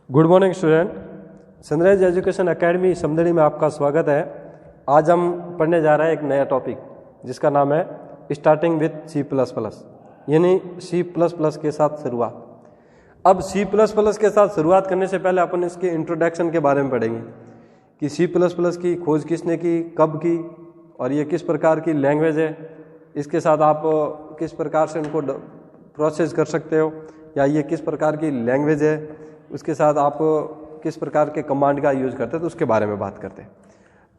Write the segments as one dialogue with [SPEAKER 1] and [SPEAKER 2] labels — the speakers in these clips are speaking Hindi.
[SPEAKER 1] Good morning student, sunrise education academy Samdari में आपका स्वागत है। आज हम पढ़ने जा रहे हैं एक नया टॉपिक जिसका नाम है स्टार्टिंग विथ C++, यानी C++ के साथ शुरुआत। अब C++ के साथ शुरुआत करने से पहले अपन इसके इंट्रोडक्शन के बारे में पढ़ेंगे कि C++ की खोज किसने की, कब की और ये किस प्रकार की लैंग्वेज है, इसके साथ आप किस प्रकार से उनको प्रोसेस कर सकते हो, या ये किस प्रकार की लैंग्वेज है, उसके साथ आप किस प्रकार के कमांड का यूज़ करते हैं, तो उसके बारे में बात करते हैं।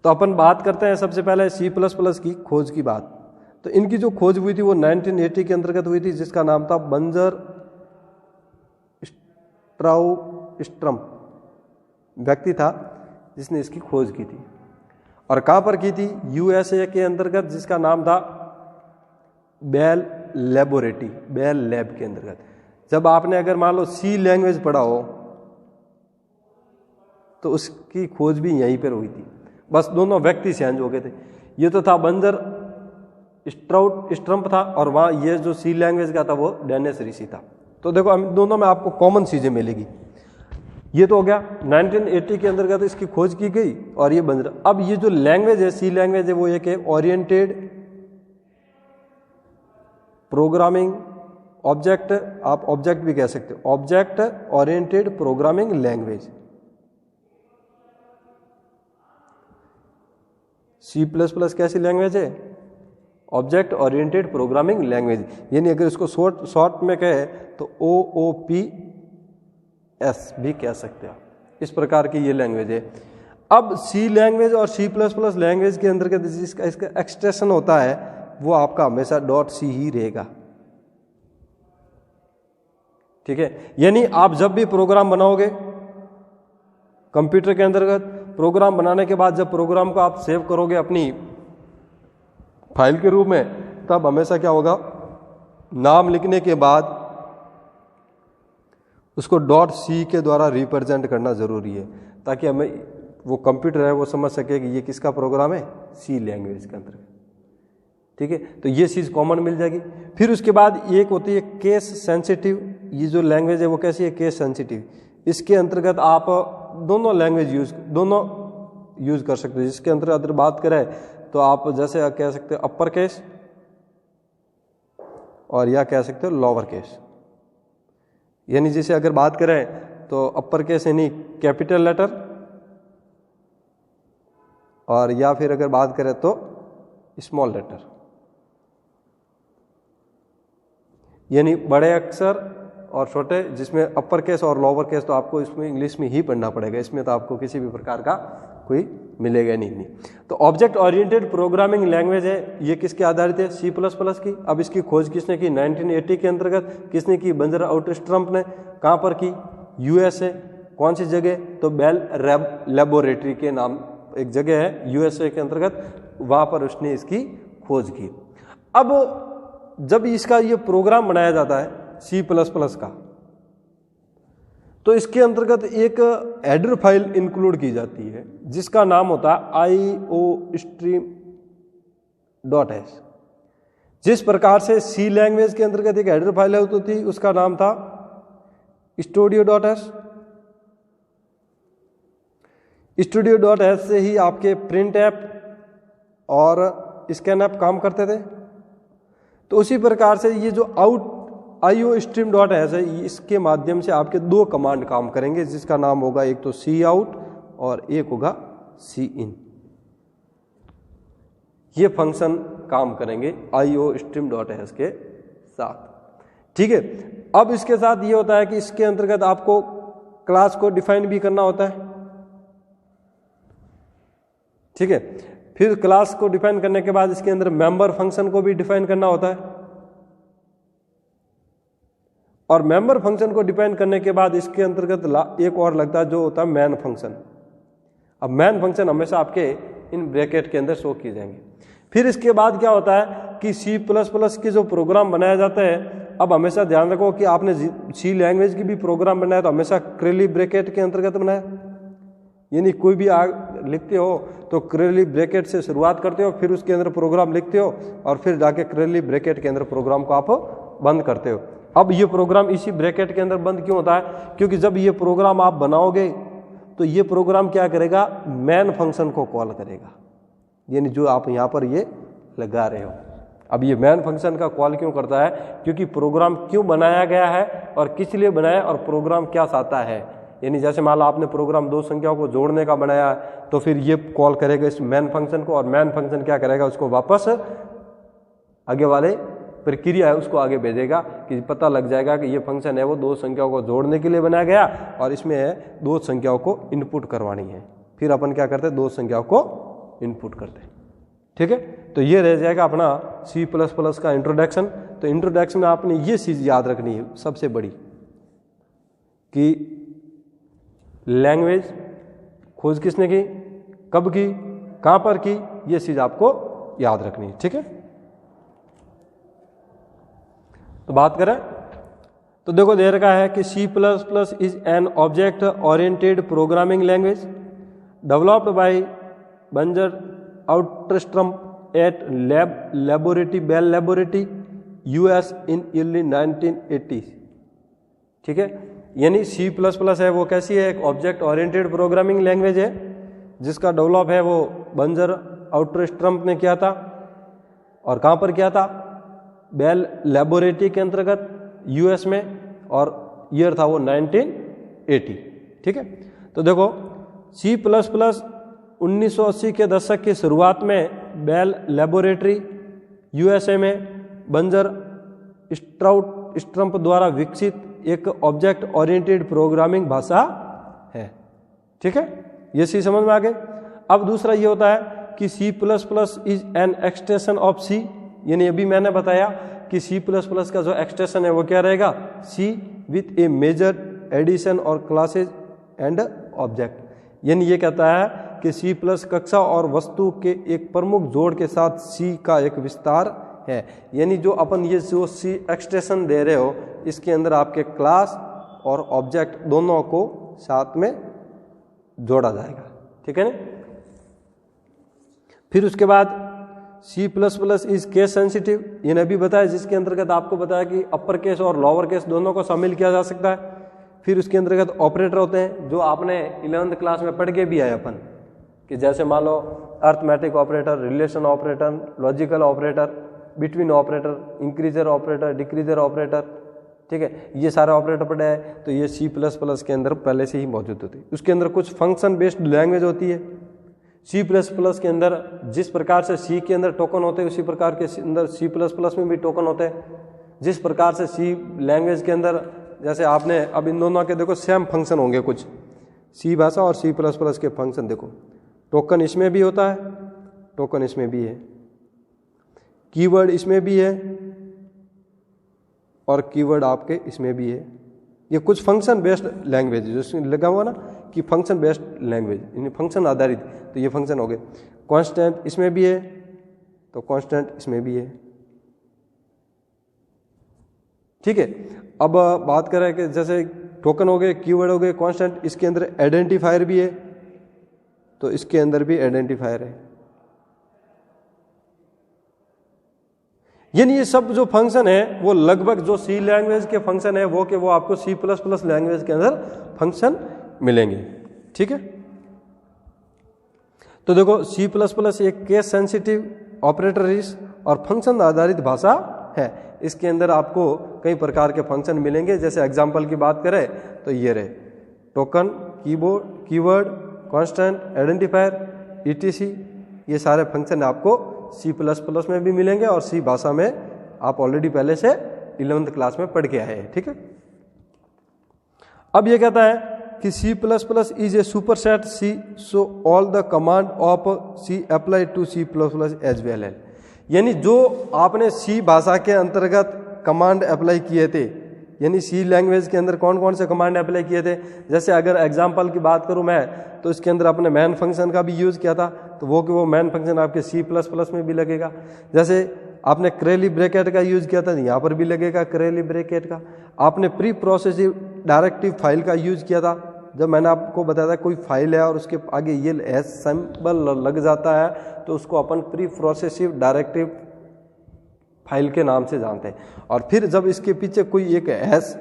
[SPEAKER 1] तो अपन बात करते हैं सबसे पहले C++ की खोज की बात। तो इनकी जो खोज हुई थी वो 1980 के अंतर्गत हुई थी, जिसका नाम था बंजर स्ट्राउस्ट्रम व्यक्ति था जिसने इसकी खोज की थी। और कहाँ पर की थी? USA के अंतर्गत, जिसका नाम था बेल लैबोरेटरी, बेल लैब के अंतर्गत। जब आपने अगर मान लो C लैंग्वेज पढ़ा हो तो उसकी खोज भी यहीं पर हुई थी, बस दोनों व्यक्ति चेंज हो गए थे। ये तो था बंजर स्ट्राउस्ट्रम था, और वहाँ ये जो C लैंग्वेज का था वो डेनिस ऋषि था। तो देखो दोनों में आपको कॉमन चीज़ें मिलेगी। ये तो हो गया 1980 के अंतर्गत इसकी खोज की गई, और ये बंजर। अब ये जो लैंग्वेज है C लैंग्वेज है वो एक है ओरिएंटेड प्रोग्रामिंग ऑब्जेक्ट, आप ऑब्जेक्ट भी कह सकते हो, object oriented programming language. C++ कैसी लैंग्वेज है? Object oriented programming language. यानी अगर इसको शॉर्ट में कहे तो OOPS भी कह सकते हो। इस प्रकार की ये लैंग्वेज है। अब C लैंग्वेज और C++ लैंग्वेज के अंतर्गत इसका एक्सटेंशन होता है वो आपका हमेशा .C ही रहेगा, ठीक है। यानी आप जब भी प्रोग्राम बनाओगे कंप्यूटर के अंतर्गत, प्रोग्राम बनाने के बाद जब प्रोग्राम को आप सेव करोगे अपनी फाइल के रूप में, तब हमेशा क्या होगा, नाम लिखने के बाद उसको .C के द्वारा रिप्रेजेंट करना जरूरी है, ताकि हमें वो कंप्यूटर है वो समझ सके कि ये किसका प्रोग्राम है, C लैंग्वेज के अंतर्गत, ठीक है। तो ये चीज़ कॉमन मिल जाएगी। फिर उसके बाद एक होती है केस सेंसिटिव। ये जो लैंग्वेज है वो कैसी है? Case sensitive. इसके अंतर्गत आप दोनों लैंग्वेज यूज कर सकते हो। जिसके अंतर्गत बात करें तो आप जैसे कह सकते हो अपर केस, और या कह सकते हो लोअर केस। यानी जैसे अगर बात करें तो अपर केस यानी कैपिटल लेटर, और या फिर अगर बात करें तो स्मॉल लेटर, यानी बड़े अक्षर और छोटे, जिसमें अपर केस और लोअर केस तो आपको इसमें इंग्लिश में ही पढ़ना पड़ेगा, इसमें तो आपको किसी भी प्रकार का कोई मिलेगा नहीं। तो ऑब्जेक्ट ओरिएंटेड प्रोग्रामिंग लैंग्वेज है, ये किसके आधारित है? C++ की। अब इसकी खोज किसने की? 1980 के अंतर्गत। किसने की? बंजर स्ट्राउस्ट्रम ने। कहाँ पर की? USA। कौन सी जगह? तो बेल लैबोरेटरी के नाम एक जगह है USA के अंतर्गत, वहाँ पर उसने इसकी खोज की। अब जब इसका ये प्रोग्राम बनाया जाता है C++ का, तो इसके अंतर्गत एक हेडर फाइल इंक्लूड की जाती है जिसका नाम होता है iostream.h। जिस प्रकार से C लैंग्वेज के अंतर्गत एक हेडर फाइल होती थी, उसका नाम था studio.h। studio.h से ही आपके प्रिंट ऐप और स्कैन ऐप काम करते थे। तो उसी प्रकार से ये जो iostream.h है, इसके माध्यम से आपके दो कमांड काम करेंगे, जिसका नाम होगा एक तो cout और एक होगा cin। ये फंक्शन काम करेंगे iostream.h के साथ, ठीक है। अब इसके साथ ये होता है कि इसके अंतर्गत आपको क्लास को डिफाइन भी करना होता है, ठीक है। फिर क्लास को डिफाइन करने के बाद इसके अंदर मेंबर फंक्शन को भी डिफाइन करना होता है, और मेंबर फंक्शन को डिफाइन करने के बाद इसके अंतर्गत एक और लगता है जो होता है मैन फंक्शन। अब मैन फंक्शन हमेशा आपके इन ब्रैकेट के अंदर शो किए जाएंगे। फिर इसके बाद क्या होता है कि C++ के जो प्रोग्राम बनाया जाता है, अब हमेशा ध्यान रखो कि आपने C लैंग्वेज की भी प्रोग्राम बनाया तो हमेशा कर्ली ब्रैकेट के अंतर्गत बनाया। यानी कोई भी लिखते हो तो कर्ली ब्रैकेट से शुरुआत करते हो, फिर उसके अंदर प्रोग्राम लिखते हो, और फिर जाके कर्ली ब्रैकेट के अंदर प्रोग्राम को आप बंद करते हो। अब ये प्रोग्राम इसी ब्रैकेट के अंदर बंद क्यों होता है? क्योंकि जब ये प्रोग्राम आप बनाओगे तो ये प्रोग्राम क्या करेगा, मेन फंक्शन को कॉल करेगा, यानी जो आप यहाँ पर ये लगा रहे हो। अब ये मेन फंक्शन का कॉल क्यों करता है? क्योंकि प्रोग्राम क्यों बनाया गया है और किस लिए बनाया और प्रोग्राम क्या चाहता है। यानी जैसे मान लो आपने प्रोग्राम दो संख्याओं को जोड़ने का बनाया तो फिर ये कॉल करेगा इस मेन फंक्शन को, और मेन फंक्शन क्या करेगा, उसको वापस आगे वाले प्रक्रिया है उसको आगे भेजेगा कि पता लग जाएगा कि ये फंक्शन है वो दो संख्याओं को जोड़ने के लिए बनाया गया और इसमें है दो संख्याओं को इनपुट करवानी है। फिर अपन क्या करते हैं, दो संख्याओं को इनपुट करते हैं। ठीक है, तो ये रह जाएगा अपना C++ का इंट्रोडक्शन। तो इंट्रोडक्शन में आपने ये चीज याद रखनी है सबसे बड़ी कि लैंग्वेज खोज किसने की, कब की, कहां पर की, ये चीज आपको याद रखनी है। ठीक है, तो बात करें तो देखो दे रखा है कि C++ is an object oriented programming language developed by Bjarne Stroustrup at laboratory Bell laboratory US in early 1980। ठीक है, यानी C++ है वो कैसी है, एक ऑब्जेक्ट ओरिएंटेड प्रोग्रामिंग लैंग्वेज है जिसका डेवलप है वो बंजर आउटरस्ट्रम ने किया था। और कहां पर किया था, बेल लैबोरेटरी के अंतर्गत US में, और ईयर था वो 1980। ठीक है, तो देखो C++ 1980 के दशक की शुरुआत में बेल लैबोरेटरी USA में बंजर स्ट्रम्प द्वारा विकसित एक ऑब्जेक्ट ओरिएंटेड प्रोग्रामिंग भाषा है। ठीक है, ये चीज समझ में आ गई। अब दूसरा ये होता है कि C++ is an extension of C, यानी अभी मैंने बताया कि C++ का जो एक्सटेंशन है वो क्या रहेगा, C with a major addition और क्लासेज एंड ऑब्जेक्ट। यानी ये कहता है कि C+ कक्षा और वस्तु के एक प्रमुख जोड़ के साथ C का एक विस्तार है। यानी जो अपन ये जो C एक्सटेंशन दे रहे हो इसके अंदर आपके क्लास और ऑब्जेक्ट दोनों को साथ में जोड़ा जाएगा। ठीक है ना। फिर उसके बाद C++ इज केस सेंसिटिव, ये अभी बताया, जिसके अंतर्गत आपको बताया कि अपर केस और लोअर केस दोनों को शामिल किया जा सकता है। फिर उसके अंतर्गत ऑपरेटर होते हैं जो आपने 11th क्लास में पढ़ के भी आए अपन, कि जैसे मान लो arithmetic operator, relation operator, logical operator, bitwise operator, increment operator, decrement operator. ठीक है, ये सारे ऑपरेटर पढ़े हैं। तो ये C++ के अंदर पहले से ही मौजूद होती है। उसके अंदर कुछ फंक्शन बेस्ड लैंग्वेज होती है। C++ के अंदर जिस प्रकार से C के अंदर टोकन होते हैं उसी प्रकार के अंदर C++ में भी टोकन होते हैं। जिस प्रकार से C लैंग्वेज के अंदर, जैसे आपने अब इन दोनों के देखो सेम फंक्शन होंगे, कुछ C भाषा और C++ के फंक्शन देखो, टोकन इसमें भी होता है, टोकन इसमें भी है, कीवर्ड इसमें भी है और कीवर्ड आपके इसमें भी है। ये कुछ फंक्शन बेस्ड लैंग्वेज जो लगा हुआ ना कि फंक्शन बेस्ड लैंग्वेज, यानी फंक्शन आधारित, तो ये फंक्शन हो गए। कांस्टेंट इसमें भी है तो कांस्टेंट इसमें भी है। ठीक है, अब बात करें कि जैसे टोकन हो गए, कीवर्ड हो गए, कांस्टेंट, इसके अंदर आइडेंटिफायर भी है तो इसके अंदर भी आइडेंटिफायर है। यानी ये सब जो फंक्शन है वो लगभग जो C लैंग्वेज के फंक्शन है वो आपको C++ लैंग्वेज के अंदर फंक्शन मिलेंगे। ठीक है, तो देखो C++ एक केस सेंसिटिव ऑपरेटर और फंक्शन आधारित भाषा है। इसके अंदर आपको कई प्रकार के फंक्शन मिलेंगे। जैसे एग्जांपल की बात करें तो ये रहे token, keyword, constant, identifier, etc। ये सारे फंक्शन आपको C++ में भी मिलेंगे और C भाषा में आप ऑलरेडी पहले से 11th क्लास में पढ़ के आए हैं। ठीक है, अब ये कहता है कि C++ is a superset C, so all the command of C apply to C++ as well. यानी जो आपने C भाषा के अंतर्गत कमांड अप्लाई किए थे, यानी C लैंग्वेज के अंदर कौन कौन से कमांड अप्लाई किए थे, जैसे अगर एग्जांपल की बात करूं मैं तो इसके अंदर अपने मैन फंक्शन का भी यूज़ किया था, तो वो मैन फंक्शन आपके C++ में भी लगेगा। जैसे आपने करेली ब्रैकेट का यूज़ किया था, यहाँ पर भी लगेगा करेली ब्रैकेट का। आपने प्री प्रोसेसिव डायरेक्टिव फाइल का यूज़ किया था, जब मैंने आपको बताया था कोई फाइल है और उसके आगे ये एस सिंबल लग जाता है तो उसको अपन प्री प्रोसेसिव डायरेक्टिव फाइल के नाम से जानते हैं। और फिर जब इसके पीछे कोई एक हैश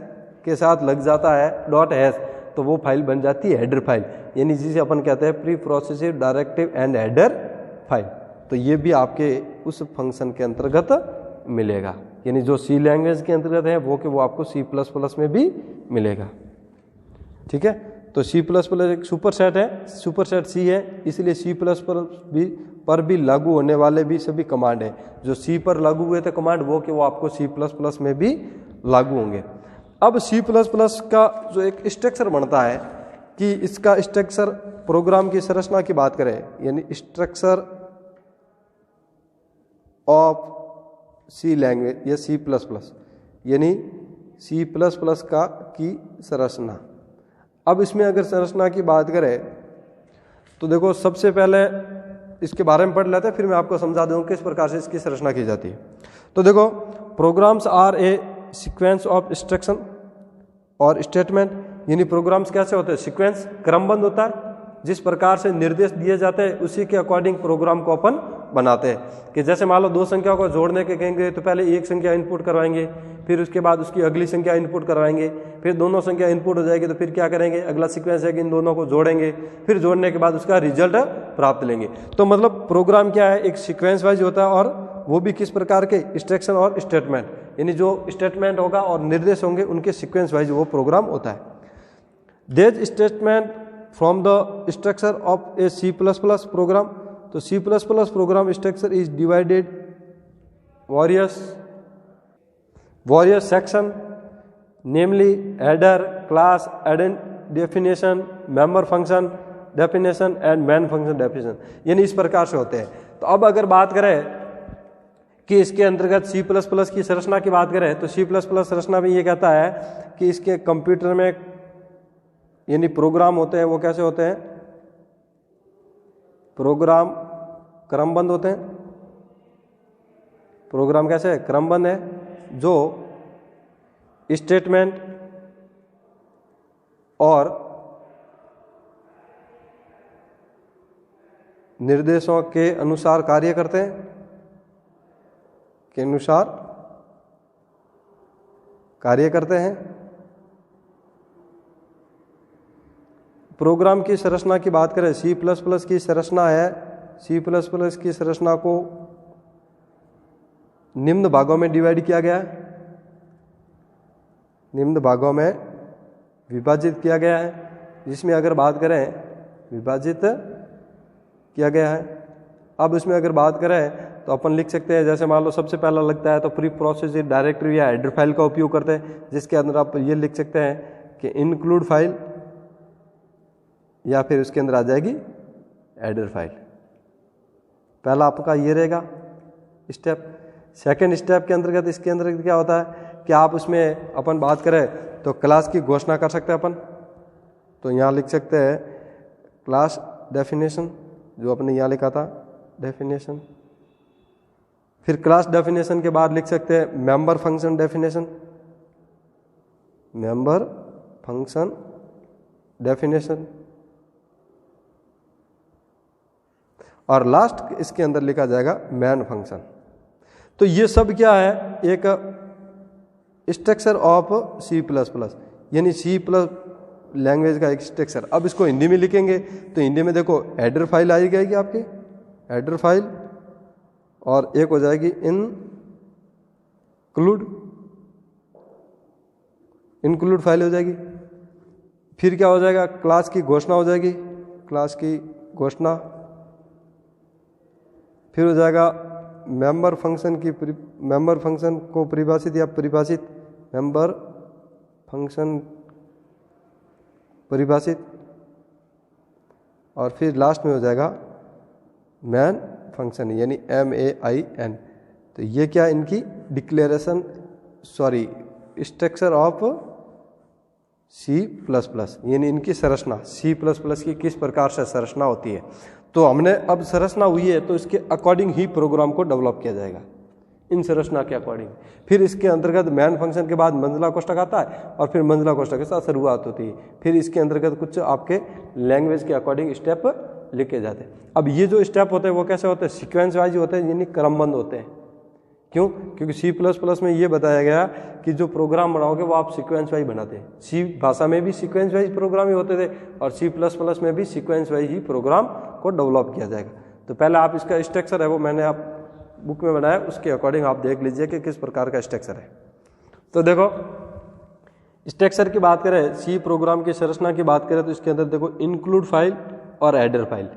[SPEAKER 1] के साथ लग जाता है डॉट हैश, तो वो फाइल बन जाती है हेडर फाइल, यानी जिसे अपन कहते हैं pre processive directive and header file. तो ये भी आपके उस फंक्शन के अंतर्गत मिलेगा, यानी जो सी लैंग्वेज के अंतर्गत है वो आपको C++ में भी मिलेगा। ठीक है, तो C++ एक सुपरसेट है, सुपरसेट सी है, इसलिए C++ पर भी लागू होने वाले भी सभी कमांड है जो सी पर लागू हुए थे कमांड, वो आपको C++ में भी लागू होंगे। अब C++ का जो एक स्ट्रक्चर बनता है कि इसका स्ट्रक्चर प्रोग्राम की संरचना की बात करें, यानी स्ट्रक्चर ऑफ सी लैंग्वेज या C++, यानी C++ का की संरचना। अब इसमें अगर संरचना की बात करें तो देखो सबसे पहले इसके बारे में पढ़ लेते हैं, फिर मैं आपको समझा दूंगा किस प्रकार से इसकी संरचना की जाती है। तो देखो, programs are a sequence of instruction और स्टेटमेंट, यानी प्रोग्राम्स कैसे होते हैं, सीक्वेंस क्रमबद्ध होता है, जिस प्रकार से निर्देश दिए जाते हैं उसी के अकॉर्डिंग प्रोग्राम को अपन बनाते हैं। कि जैसे मान लो दो संख्याओं को जोड़ने के कहेंगे तो पहले एक संख्या इनपुट करवाएंगे, फिर उसके बाद उसकी अगली संख्या इनपुट करवाएंगे, फिर दोनों संख्या इनपुट हो जाएगी तो फिर क्या करेंगे, अगला सीक्वेंस है कि इन दोनों को जोड़ेंगे, फिर जोड़ने के बाद उसका रिजल्ट प्राप्त लेंगे। तो मतलब प्रोग्राम क्या है, एक सीक्वेंस वाइज होता है, और वो भी किस प्रकार के, इंस्ट्रक्शन और स्टेटमेंट, यानी जो स्टेटमेंट होगा और निर्देश होंगे उनके सीक्वेंस वाइज वो प्रोग्राम होता है। These statement from the structure of a C++ program. तो C++ program structure is divided various section, namely header, class, definition, member function definition and main function definition, यानी इस प्रकार से होते हैं। तो अब अगर बात करें कि इसके अंतर्गत C++ की संरचना की बात करें तो C++ संरचना में ये कहता है कि इसके कंप्यूटर में यानी प्रोग्राम होते हैं, वो कैसे होते हैं, प्रोग्राम क्रमबद्ध होते हैं। प्रोग्राम कैसे है, क्रमबद्ध है, जो स्टेटमेंट और निर्देशों के अनुसार कार्य करते हैं, के अनुसार कार्य करते हैं। प्रोग्राम की संरचना की बात करें, C++ की संरचना है, C++ की संरचना को निम्न भागों में डिवाइड किया गया है, निम्न भागों में विभाजित किया गया है, जिसमें अगर बात करें विभाजित किया गया है। अब इसमें अगर बात करें तो अपन लिख सकते हैं, जैसे मान लो सबसे पहला लगता है तो प्री प्रोसेस्ड डायरेक्टरी या हेडर फाइल का उपयोग करते हैं, जिसके अंदर आप ये लिख सकते हैं कि इंक्लूड फाइल, या फिर उसके अंदर आ जाएगी हेडर फाइल। पहला आपका ये रहेगा स्टेप। सेकंड स्टेप के अंतर्गत इसके अंदर क्या होता है कि आप उसमें अपन बात करें तो क्लास की घोषणा कर सकते हैं अपन। तो यहाँ लिख सकते हैं क्लास डेफिनेशन, जो अपने यहाँ लिखा था डेफिनेशन। फिर क्लास डेफिनेशन के बाद लिख सकते हैं member function definition, member function definition. और लास्ट इसके अंदर लिखा जाएगा मेन फंक्शन। तो ये सब क्या है, एक स्ट्रक्चर ऑफ C++, यानी C+ लैंग्वेज का एक स्ट्रक्चर। अब इसको हिंदी में लिखेंगे तो हिंदी में देखो हेडर फाइल आई जाएगी आपकी, हेडर फाइल, और एक हो जाएगी इंक्लूड फाइल हो जाएगी। फिर क्या हो जाएगा, क्लास की घोषणा हो जाएगी, क्लास की घोषणा। फिर हो जाएगा मेंबर फंक्शन को परिभाषित या परिभाषित, मेंबर फंक्शन परिभाषित। और फिर लास्ट में हो जाएगा मैन फंक्शन, यानी MAIN। तो ये क्या इनकी डिक्लेरेशन, स्ट्रक्चर ऑफ C++, यानी इनकी संरचना C++ की किस प्रकार से संरचना होती है। तो हमने अब संरचना हुई है तो इसके अकॉर्डिंग ही प्रोग्राम को डेवलप किया जाएगा, इन संरचना के अकॉर्डिंग। फिर इसके अंतर्गत मैन फंक्शन के बाद मंजिला कोष्ठक आता है, और फिर मंजिला कोष्ठक के साथ शुरुआत होती है। फिर इसके अंतर्गत कुछ आपके लैंग्वेज के अकॉर्डिंग स्टेप लिखे जाते हैं। अब ये जो स्टेप होते हैं वो कैसे होते हैं, सीक्वेंस वाइज होते हैं, यानी क्रमबद्ध होते हैं। क्यों? क्योंकि सी प्लस प्लस में ये बताया गया कि जो प्रोग्राम बनाओगे वो आप सीक्वेंस वाइज बनाते हैं। सी भाषा में भी सीक्वेंस वाइज प्रोग्राम ही होते थे और सी प्लस प्लस में भी सीक्वेंस वाइज ही प्रोग्राम को डेवलप किया जाएगा। तो पहले आप इसका स्ट्रक्चर है वो मैंने आप बुक में बनाया, उसके अकॉर्डिंग आप देख लीजिए कि किस प्रकार का स्ट्रक्चर है। तो देखो स्ट्रक्चर की बात करें, सी प्रोग्राम की संरचना की बात करें तो इसके अंदर देखो इंक्लूड फाइल और एडर फाइल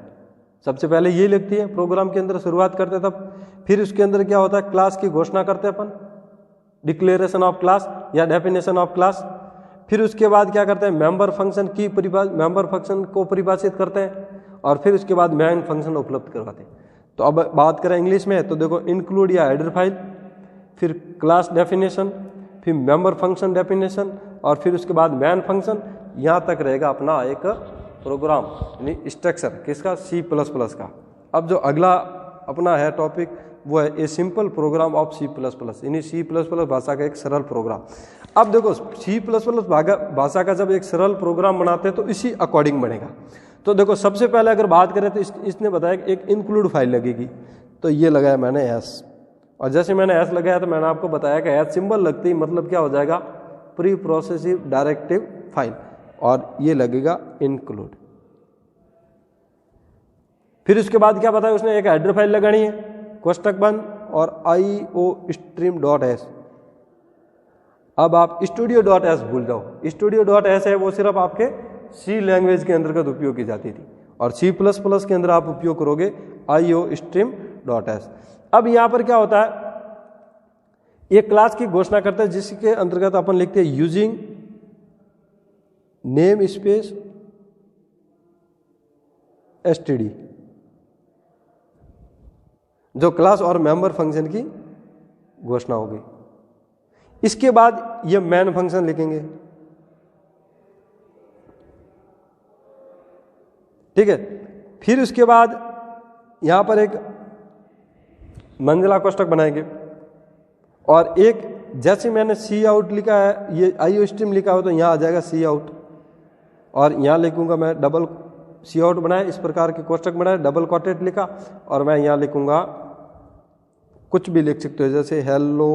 [SPEAKER 1] सबसे पहले ये लिखती है। प्रोग्राम के अंदर शुरुआत करते तब फिर उसके अंदर क्या होता है, क्लास की घोषणा करते हैं अपन, डिक्लेरेशन ऑफ क्लास या डेफिनेशन ऑफ क्लास। फिर उसके बाद क्या करते हैं, मेंबर फंक्शन को परिभाषित करते हैं और फिर उसके बाद मेन फंक्शन उपलब्ध करवाते हैं। तो अब बात करें इंग्लिश में तो देखो इंक्लूड या एडर फाइल, फिर क्लास डेफिनेशन, फिर मेंबर फंक्शन डेफिनेशन और फिर उसके बाद मेन फंक्शन। यहाँ तक रहेगा अपना एक प्रोग्राम यानी स्ट्रक्चर किसका, सी प्लस प्लस का। अब जो अगला अपना है टॉपिक वो है a simple program of C plus plus, यानी सी प्लस प्लस भाषा का एक सरल प्रोग्राम। अब देखो सी प्लस प्लस भाषा का जब एक सरल प्रोग्राम बनाते हैं तो इसी अकॉर्डिंग बनेगा। तो देखो सबसे पहले अगर बात करें तो इसने बताया कि एक इंक्लूड फाइल लगेगी, तो ये लगाया मैंने एस, और जैसे मैंने एस लगाया तो मैंने आपको बताया कि एस सिंबल लगती ही मतलब क्या हो जाएगा, प्री प्रोसेसिव डायरेक्टिव फाइल, और ये लगेगा इंक्लूड। फिर उसके बाद क्या बताया उसने, एक हेडर फाइल लगानी है कोष्टक बंद और iostream.s। अब आप studio.s भूल जाओ, studio.s है वो सिर्फ आपके सी लैंग्वेज के अंतर्गत उपयोग की जाती थी और सी प्लस प्लस के अंदर आप उपयोग करोगे iostream.s। अब यहां पर क्या होता है, एक क्लास की घोषणा करता है जिसके अंतर्गत अपन लिखते हैं यूजिंग नेम स्पेस std, जो क्लास और मेंबर फंक्शन की घोषणा होगी। इसके बाद ये मेन फंक्शन लिखेंगे, ठीक है। फिर उसके बाद यहां पर एक मंजिला कोष्टक बनाएंगे और एक जैसे मैंने सी आउट लिखा है, ये iostream लिखा हो तो यहां आ जाएगा सी आउट, और यहां लिखूंगा मैं डबल सी आउट बनाया, इस प्रकार के कोष्टक बनाए, डबल कोटेड लिखा, और मैं यहां लिखूंगा कुछ भी लिख सकते हो जैसे हेलो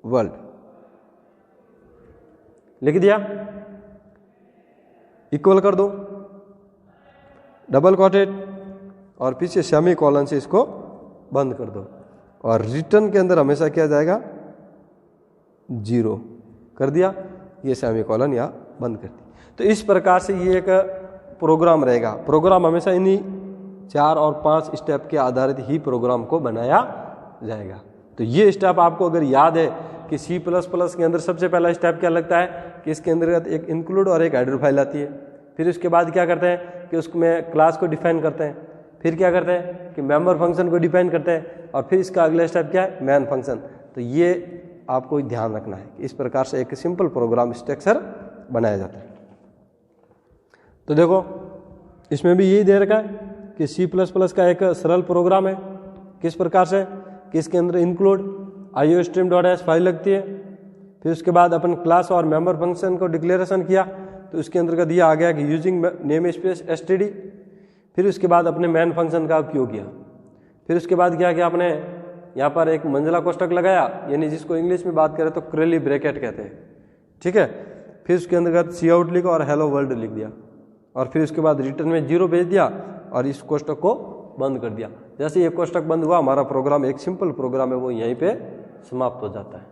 [SPEAKER 1] वर्ल्ड लिख दिया, इक्वल कर दो, डबल कोटेड और पीछे सेमी कॉलन से इसको बंद कर दो, और रिटर्न के अंदर हमेशा क्या जाएगा, 0 कर दिया, ये सेमी कॉलन या बंद कर दी। तो इस प्रकार से ये एक प्रोग्राम रहेगा। प्रोग्राम हमेशा इन्हीं 4 और 5 स्टेप के आधारित ही प्रोग्राम को बनाया जाएगा। तो ये स्टेप आपको अगर याद है कि सी प्लस प्लस के अंदर सबसे पहला स्टेप क्या लगता है कि इसके अंदर एक इंक्लूड और एक हेडर फाइल आती है। फिर उसके बाद क्या करते हैं कि उसमें क्लास को डिफाइन करते हैं, फिर क्या करते हैं कि मेंबर फंक्शन को डिफाइन करते हैं, और फिर इसका अगला स्टेप क्या है, मेन फंक्शन। तो ये आपको ध्यान रखना है कि इस प्रकार से एक सिंपल प्रोग्राम स्ट्रक्चर बनाया जाता है। तो देखो इसमें भी यही दे रखा है कि सी प्लस प्लस का एक सरल प्रोग्राम है, किस प्रकार से कि इसके अंदर इंक्लूड iostream.s फाइल लगती है, फिर उसके बाद अपन क्लास और मेंबर फंक्शन को डिक्लेरेशन किया तो उसके अंतर्गत दिया आ गया कि यूजिंग नेम स्पेस std, फिर उसके बाद अपने मेन फंक्शन का उपयोग किया, फिर उसके बाद क्या किया आपने यहाँ पर एक मंजिला कोष्टक लगाया, यानी जिसको इंग्लिश में बात करें तो कर्ली ब्रैकेट कहते हैं, ठीक है। फिर उसके अंतर्गत सी आउट लिखा और हेलो वर्ल्ड लिख दिया, और फिर उसके बाद रिटर्न में 0 भेज दिया और इस कोष्टक को बंद कर दिया। जैसे ये कोष्टक बंद हुआ हमारा प्रोग्राम, एक सिंपल प्रोग्राम है, वो यहीं पे समाप्त हो जाता है,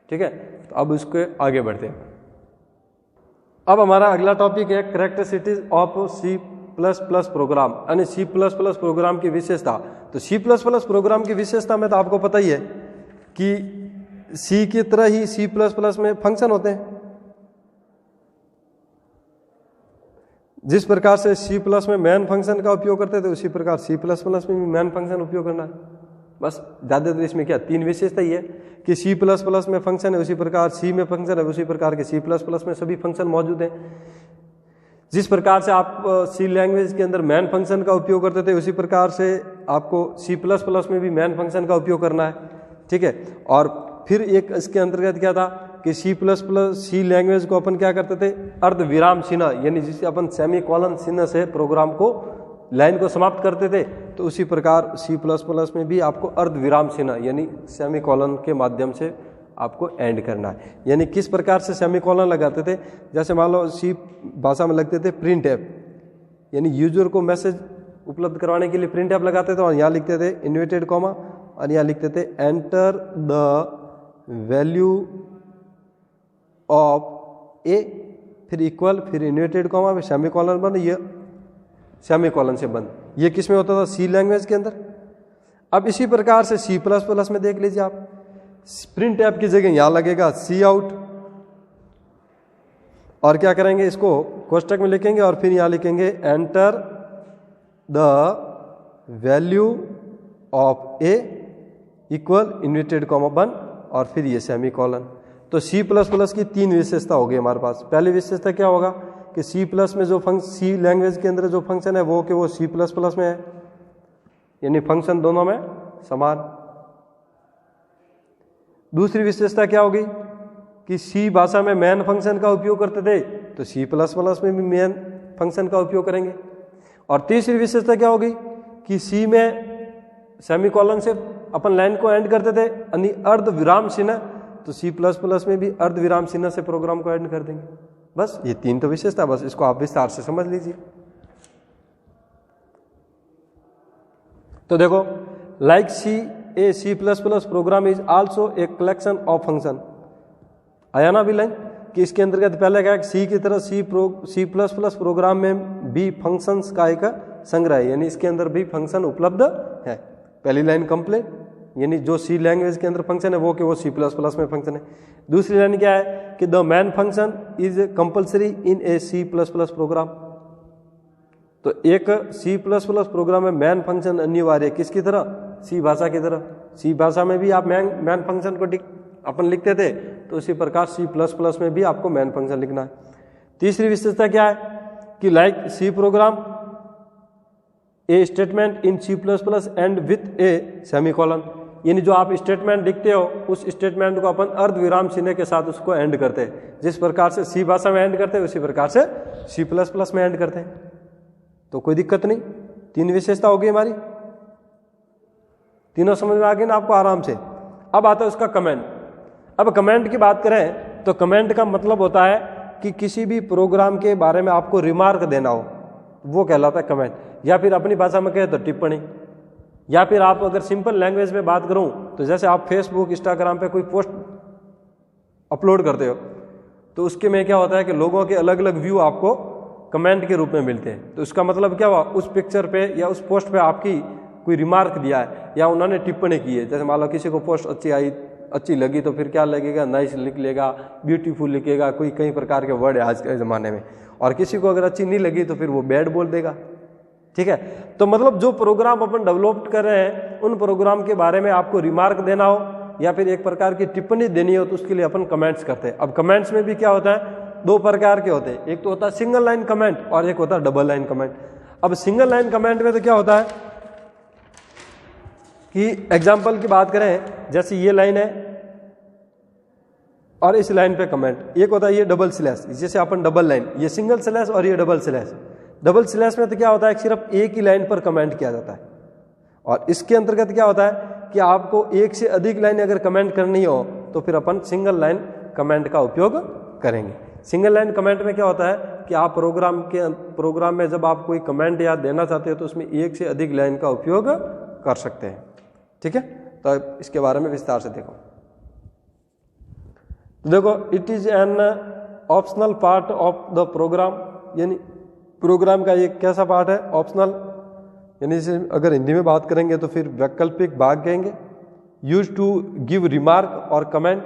[SPEAKER 1] ठीक है। तो अब उसके आगे बढ़ते हैं। अब हमारा अगला टॉपिक है characteristics of C plus plus program, यानी सी प्लस प्लस प्रोग्राम की विशेषता। तो सी प्लस प्लस प्रोग्राम की विशेषता में तो आपको पता ही है कि सी की तरह ही सी प्लस प्लस में फंक्शन होते हैं। जिस प्रकार से सी प्लस में मेन फंक्शन का उपयोग करते थे उसी प्रकार सी प्लस प्लस में भी मेन फंक्शन उपयोग करना है। बस ज़्यादातर इसमें क्या 3 विशेषता ही है कि सी प्लस प्लस में फंक्शन है उसी प्रकार सी में फंक्शन है, उसी प्रकार के सी प्लस प्लस में सभी फंक्शन मौजूद हैं। जिस प्रकार से आप सी लैंग्वेज के अंदर मेन फंक्शन का उपयोग करते थे उसी प्रकार से आपको सी प्लस प्लस में भी मेन फंक्शन का उपयोग करना है, ठीक है। और फिर एक इसके अंतर्गत क्या था कि सी प्लस प्लस सी लैंग्वेज को अपन क्या करते थे, अर्ध विराम चिन्ह, यानी जिसे अपन सेमी कॉलन चिन्ह से प्रोग्राम को लाइन को समाप्त करते थे, तो उसी प्रकार सी प्लस प्लस में भी आपको अर्धविराम चिन्ह यानी सेमीकोलन के माध्यम से आपको एंड करना है। यानी किस प्रकार से सेमीकोलन लगाते थे, जैसे मान लो सी भाषा में लगते थे प्रिंट ऐप, यानी यूजर को मैसेज उपलब्ध करवाने के लिए प्रिंट ऐप लगाते थे और यहाँ लिखते थे इन्वर्टेड कॉमा और यहाँ लिखते थे एंटर द वैल्यू ऑफ ए, फिर इक्वल, फिर इन्वर्टेड कॉमा, फिर सेमीकोलन बंद, ये सेमीकोलन से बंद। ये किस में होता था? सी लैंग्वेज के अंदर। अब इसी प्रकार से सी प्लस प्लस में देख लीजिए आप, प्रिंट ऐप की जगह यहां लगेगा सी आउट और क्या करेंगे, इसको कोष्टक में लिखेंगे और फिर यहां लिखेंगे enter the value of A equal inverted comma बंद और फिर ये सेमीकोलन। तो सी प्लस प्लस की 3 विशेषता होगी हमारे पास। पहली विशेषता क्या होगा कि सी प्लस में जो फंक्शन, सी लैंग्वेज के अंदर जो फंक्शन है वो कि वो सी प्लस प्लस में है, यानी फंक्शन दोनों में समान। दूसरी विशेषता क्या होगी कि सी भाषा में मेन फंक्शन का उपयोग करते थे तो सी प्लस प्लस में भी मेन फंक्शन का उपयोग करेंगे। और तीसरी विशेषता क्या होगी कि सी में सेमीकोलन से अपन लाइन को एंड करते थे, यानी अर्ध विराम चिन्ह, तो सी प्लस प्लस में भी अर्ध विराम चिन्ह से प्रोग्राम को एंड कर देंगे। बस ये 3 तो विशेषता, बस इसको आप विस्तार से समझ लीजिए। तो देखो, like C plus plus program is also a collection of function, आया ना भी लाइन कि इसके अंतर्गत पहले क्या है, सी की तरह सी प्लस प्लस प्रोग्राम में भी फंक्शंस का एक संग्रह है, यानी इसके अंदर भी फंक्शन उपलब्ध है। पहली लाइन कंप्लीट, यानी जो सी लैंग्वेज के अंदर फंक्शन है वो कि वो सी प्लस प्लस में फंक्शन है। दूसरी लाइन क्या है कि the main function is compulsory in a C plus plus program. तो एक सी प्लस प्लस प्रोग्राम में मैन फंक्शन अनिवार्य है, किसकी तरह? सी भाषा की तरह। सी भाषा में भी आप मैन फंक्शन को अपन लिखते थे, तो उसी प्रकार सी प्लस प्लस में भी आपको मैन फंक्शन लिखना है। तीसरी विशेषता क्या है कि like C program a statement in C plus plus end with a semicolon, यानी जो आप स्टेटमेंट लिखते हो उस स्टेटमेंट को अपन अर्धविराम चिन्ह के साथ उसको एंड करते हैं। जिस प्रकार से सी भाषा में एंड करते हैं उसी प्रकार से सी प्लस प्लस में एंड करते हैं, तो कोई दिक्कत नहीं। 3 विशेषता होगी हमारी, तीनों समझ में आ गई ना आपको आराम से। अब आता है उसका कमेंट। अब कमेंट की बात करें तो कमेंट का मतलब होता है कि किसी भी प्रोग्राम के बारे में आपको रिमार्क देना हो, वो कहलाता है कमेंट, या फिर अपनी भाषा में कहे तो टिप्पणी। या फिर आप अगर सिंपल लैंग्वेज में बात करूं तो जैसे आप फेसबुक इंस्टाग्राम पे कोई पोस्ट अपलोड करते हो तो उसके में क्या होता है कि लोगों के अलग अलग व्यू आपको कमेंट के रूप में मिलते हैं। तो इसका मतलब क्या हुआ, उस पिक्चर पे या उस पोस्ट पे आपकी कोई रिमार्क दिया है या उन्होंने टिप्पणी की है। जैसे मान लो किसी को पोस्ट अच्छी लगी तो फिर क्या लगेगा, नाइस लिख लेगा, ब्यूटीफुल लिखेगा, कोई कई प्रकार के वर्ड है आज के ज़माने में। और किसी को अगर अच्छी नहीं लगी तो फिर वो बैड बोल देगा। ठीक है, तो मतलब जो प्रोग्राम अपन डेवलप कर रहे हैं उन प्रोग्राम के बारे में आपको रिमार्क देना हो या फिर एक प्रकार की टिप्पणी देनी हो तो उसके लिए अपन कमेंट्स करते हैं। अब कमेंट्स में भी क्या होता है, 2 प्रकार के होते हैं, एक तो होता है सिंगल लाइन कमेंट और एक होता है डबल लाइन कमेंट। अब सिंगल लाइन कमेंट में तो क्या होता है कि एग्जाम्पल की बात करें, जैसे ये लाइन है और इस लाइन पे कमेंट, एक होता है ये डबल स्लैश, जैसे अपन डबल लाइन, ये सिंगल स्लैश और ये डबल स्लैश। डबल स्लैश में तो क्या होता है सिर्फ एक ही लाइन पर कमेंट किया जाता है, और इसके अंतर्गत क्या होता है कि आपको एक से अधिक लाइन अगर कमेंट करनी हो तो फिर अपन सिंगल लाइन कमेंट का उपयोग करेंगे। सिंगल लाइन कमेंट में क्या होता है कि आप प्रोग्राम में जब आप कोई कमेंट या देना चाहते हो तो उसमें एक से अधिक लाइन का उपयोग कर सकते हैं। ठीक है, तो इसके बारे में विस्तार से देखो। It is an optional part of the program, यानी प्रोग्राम का एक कैसा पार्ट है, ऑप्शनल, यानी इसे अगर हिंदी में बात करेंगे तो फिर वैकल्पिक भाग कहेंगे। यूज टू गिव रिमार्क और कमेंट,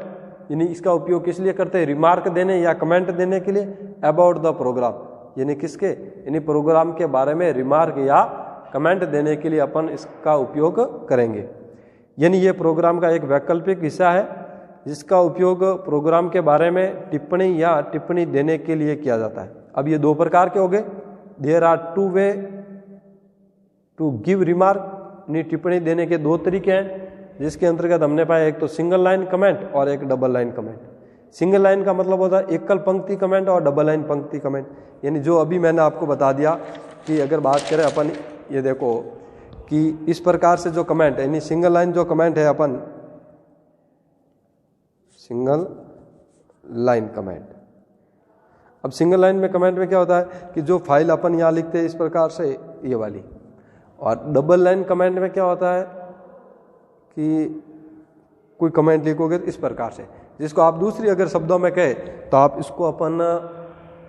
[SPEAKER 1] यानी इसका उपयोग किस लिए करते हैं, रिमार्क देने या कमेंट देने के लिए। अबाउट द प्रोग्राम, यानी किसके, यानी प्रोग्राम के बारे में रिमार्क या कमेंट देने के लिए अपन इसका उपयोग करेंगे। यानी ये प्रोग्राम का एक वैकल्पिक हिस्सा है जिसका उपयोग प्रोग्राम के बारे में टिप्पणी या टिप्पणी देने के लिए किया जाता है। अब ये 2 प्रकार के हो गए, there are 2 way to give remark, यानी टिप्पणी देने के 2 तरीके हैं जिसके अंतर्गत हमने पाया एक तो सिंगल लाइन कमेंट और एक double line comment. Single line का मतलब होता है एकल पंक्ति कमेंट और डबल लाइन पंक्ति कमेंट, यानी जो अभी मैंने आपको बता दिया कि अगर बात करें अपन, ये देखो कि इस प्रकार से जो कमेंट यानी सिंगल लाइन जो कमेंट है अपन सिंगल लाइन कमेंट। अब सिंगल लाइन में कमेंट में क्या होता है कि जो फाइल अपन यहाँ लिखते हैं इस प्रकार से ये वाली, और डबल लाइन कमेंट में क्या होता है कि कोई कमेंट लिखोगे तो इस प्रकार से, जिसको आप दूसरी अगर शब्दों में कहे तो आप इसको अपन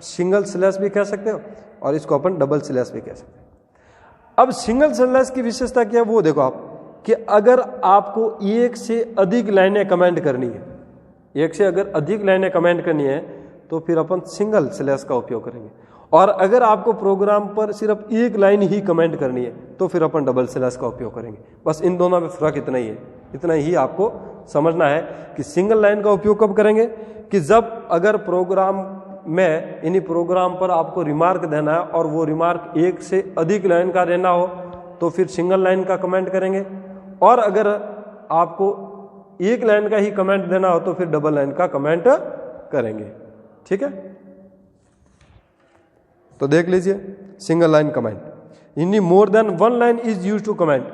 [SPEAKER 1] सिंगल स्लैश भी कह सकते हो और इसको अपन डबल स्लैश भी कह सकते हैं। अब सिंगल स्लैश की विशेषता क्या है वो देखो आप, कि अगर आपको एक से अधिक लाइनें कमेंट करनी है, एक से अगर अधिक लाइनें कमेंट करनी है तो फिर अपन सिंगल स्लैश का उपयोग करेंगे, और अगर आपको प्रोग्राम पर सिर्फ एक लाइन ही कमेंट करनी है तो फिर अपन डबल स्लैश का उपयोग करेंगे। बस इन दोनों में फर्क इतना ही है, इतना ही आपको समझना है कि सिंगल लाइन का उपयोग कब करेंगे कि जब अगर प्रोग्राम में यानी प्रोग्राम पर आपको रिमार्क देना है और वो रिमार्क एक से अधिक लाइन का देना हो तो फिर सिंगल लाइन का कमेंट करेंगे, और अगर आपको एक लाइन का ही कमेंट देना हो तो फिर डबल लाइन का कमेंट करेंगे। ठीक है, तो देख लीजिए सिंगल लाइन कमेंट, यानी more than one line is use to comment,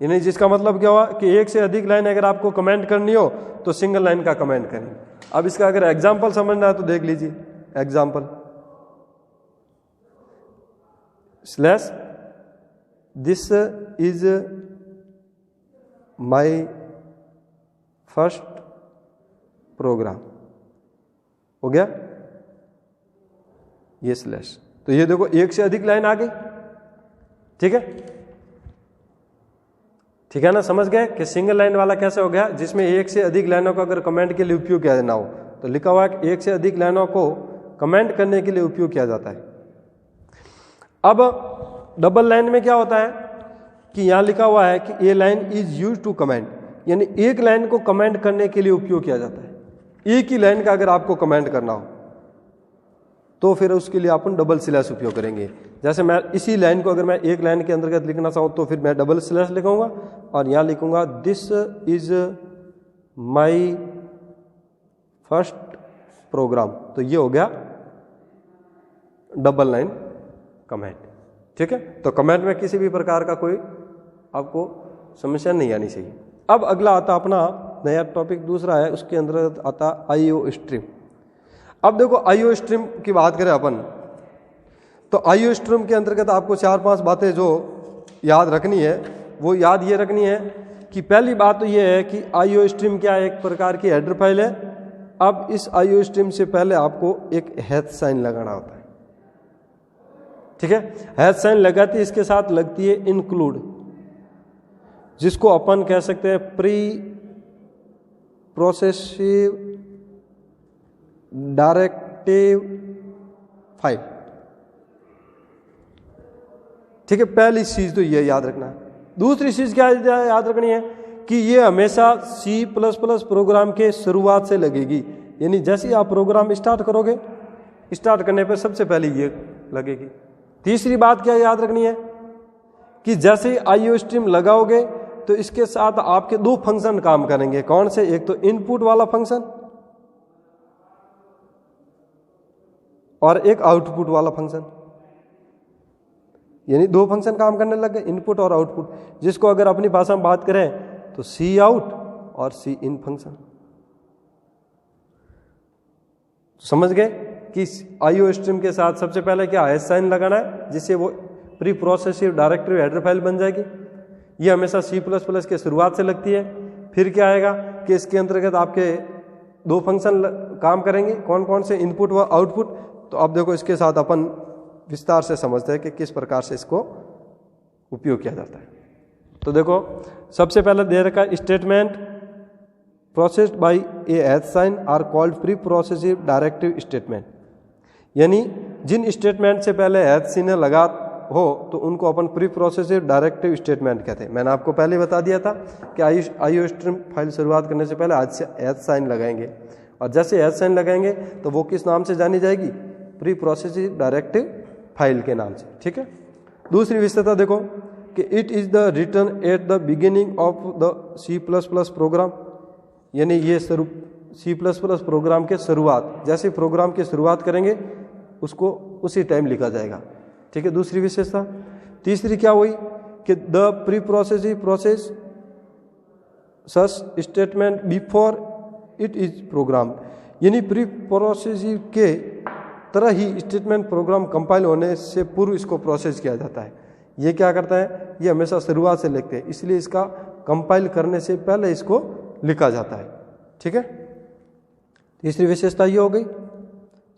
[SPEAKER 1] यानी जिसका मतलब क्या हुआ कि एक से अधिक लाइन अगर आपको कमेंट करनी हो तो सिंगल लाइन का कमेंट करेंगे। अब इसका अगर एग्जांपल समझना है तो देख लीजिए example slash this is my first program, हो गया ये स्लैश, तो ये देखो एक से अधिक लाइन आ गई। ठीक है, ठीक है ना, समझ गए कि सिंगल लाइन वाला कैसे हो गया, जिसमें एक से अधिक लाइनों का अगर कमेंट के लिए उपयोग किया जाना हो तो लिखा हुआ है कि एक से अधिक लाइनों को कमेंट करने के लिए उपयोग किया जाता है। अब डबल लाइन में क्या होता है कि यहां लिखा हुआ है कि a line is use to comment, यानी एक लाइन को कमेंट करने के लिए उपयोग किया जाता है। एक ही लाइन का अगर आपको कमेंट करना हो तो फिर उसके लिए अपन डबल स्लैश उपयोग करेंगे। जैसे मैं इसी लाइन को अगर मैं एक लाइन के अंतर्गत लिखना चाहूँ तो फिर मैं डबल स्लैश लिखूंगा और यहाँ लिखूंगा this is my first program, तो ये हो गया डबल लाइन कमेंट। ठीक है, तो कमेंट में किसी भी प्रकार का कोई आपको समस्या नहीं आनी चाहिए। अब अगला आता अपना नया टॉपिक दूसरा है, उसके अंदर आता आईओ स्ट्रीम। अब देखो आईओ स्ट्रीम की बात करें अपन तो आईओ स्ट्रीम के अंतर्गत आपको 4-5 बातें जो याद रखनी है वो याद ये रखनी है कि पहली बात तो ये है कि आईओ स्ट्रीम क्या है, एक प्रकार की हेडर फाइल है। अब इस आईओ स्ट्रीम से पहले आपको एक हैश साइन लगाना होता है। ठीक है, हैश साइन लगाती इसके साथ लगती है इंक्लूड, जिसको अपन कह सकते हैं प्री प्रोसेसिव डायरेक्टिव फाइल। ठीक है, पहली चीज तो ये याद रखना है। दूसरी चीज क्या याद रखनी है कि ये हमेशा C++ प्रोग्राम के शुरुआत से लगेगी, यानी जैसे ही आप प्रोग्राम स्टार्ट करोगे स्टार्ट करने पर सबसे पहले ये लगेगी। तीसरी बात क्या याद रखनी है कि जैसे ही आईओ स्ट्रीम लगाओगे तो इसके साथ आपके 2 फंक्शन काम करेंगे। कौन से, एक तो इनपुट वाला फंक्शन और एक आउटपुट वाला फंक्शन, यानी 2 फंक्शन काम करने लग गए, इनपुट और आउटपुट, जिसको अगर अपनी भाषा में बात करें तो सी आउट और सी इन फंक्शन। समझ गए कि आईओ स्ट्रीम के साथ सबसे पहले क्या हैश साइन लगाना है, जिससे वो pre progressive directory header file बन जाएगी। ये हमेशा C++ के शुरुआत से लगती है। फिर क्या आएगा कि इसके अंतर्गत आपके 2 फंक्शन काम करेंगे, कौन कौन से, इनपुट व आउटपुट। तो अब देखो इसके साथ अपन विस्तार से समझते हैं कि किस प्रकार से इसको उपयोग किया जाता है। तो देखो सबसे पहले दे रखा है statement processed by a hash sign are called pre processive directive statement, यानी जिन स्टेटमेंट से पहले हैश साइन लगा हो तो उनको अपन प्री प्रोसेसिव डायरेक्टिव स्टेटमेंट कहते हैं। मैंने आपको पहले बता दिया था कि आईओ स्ट्रीम फाइल शुरुआत करने से पहले हैश साइन लगाएंगे, और जैसे हैश साइन लगाएंगे तो वो किस नाम से जानी जाएगी, प्री प्रोसेसिव डायरेक्टिव फाइल के नाम से। ठीक है, दूसरी विशेषता देखो कि it is the return at the beginning of the C++ program, यानी ये C++ प्रोग्राम के शुरुआत, जैसे प्रोग्राम की शुरुआत करेंगे उसको उसी टाइम लिखा जाएगा। ठीक है, दूसरी विशेषता। तीसरी क्या हुई कि the pre processive process such statement before it is program, यानी प्री प्रोसेसिव के तरह ही स्टेटमेंट प्रोग्राम कंपाइल होने से पूर्व इसको प्रोसेस किया जाता है। ये क्या करता है, ये हमेशा शुरुआत से लिखते हैं, इसलिए इसका कंपाइल करने से पहले इसको लिखा जाता है। ठीक है, तीसरी विशेषता ये हो गई।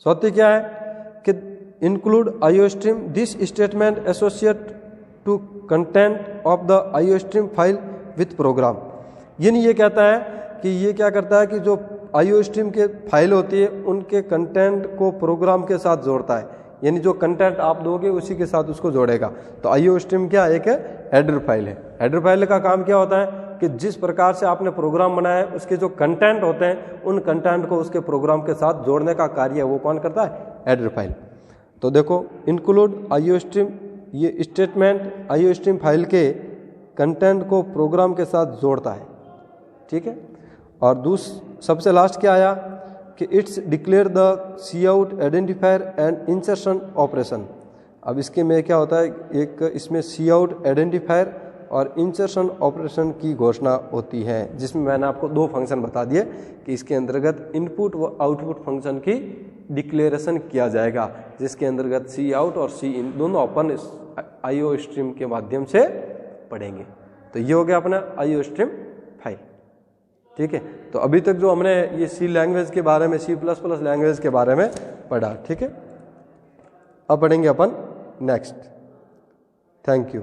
[SPEAKER 1] चौथी क्या है कि include IO stream, this statement associate to content of the IO stream file with program, यानी ये कहता है कि ये क्या करता है कि जो आईओ स्ट्रीम के फाइल होती है उनके कंटेंट को प्रोग्राम के साथ जोड़ता है, यानी जो कंटेंट आप दोगे उसी के साथ उसको जोड़ेगा। तो आईओ स्ट्रीम क्या एक है, हेडर फाइल है। हेडर फाइल का काम क्या होता है कि जिस प्रकार से आपने प्रोग्राम बनाया है उसके जो कंटेंट होते हैं उन कंटेंट को उसके प्रोग्राम के साथ जोड़ने का कार्य वो कौन करता है, हेडर फाइल। तो देखो इंक्लूड आईओ स्ट्रीम, ये स्टेटमेंट आईओ स्ट्रीम फाइल के कंटेंट को प्रोग्राम के साथ जोड़ता है। ठीक है, और सबसे लास्ट क्या आया कि it's declare the C out identifier and insertion operation. अब इसके में क्या होता है, एक इसमें सी आउट आइडेंटिफायर और इंसर्शन ऑपरेशन की घोषणा होती है, जिसमें मैंने आपको दो फंक्शन बता दिए कि इसके अंतर्गत इनपुट व आउटपुट फंक्शन की डिक्लेरेशन किया जाएगा, जिसके अंतर्गत सी आउट और सी इन दोनों अपन आईओ स्ट्रीम के माध्यम से पढ़ेंगे। तो ये हो गया अपना आईओ स्ट्रीम फाइल। ठीक है, तो अभी तक जो हमने ये सी लैंग्वेज के बारे में, सी प्लस प्लस लैंग्वेज के बारे में पढ़ा। ठीक है, अब पढ़ेंगे अपन नेक्स्ट। Thank you.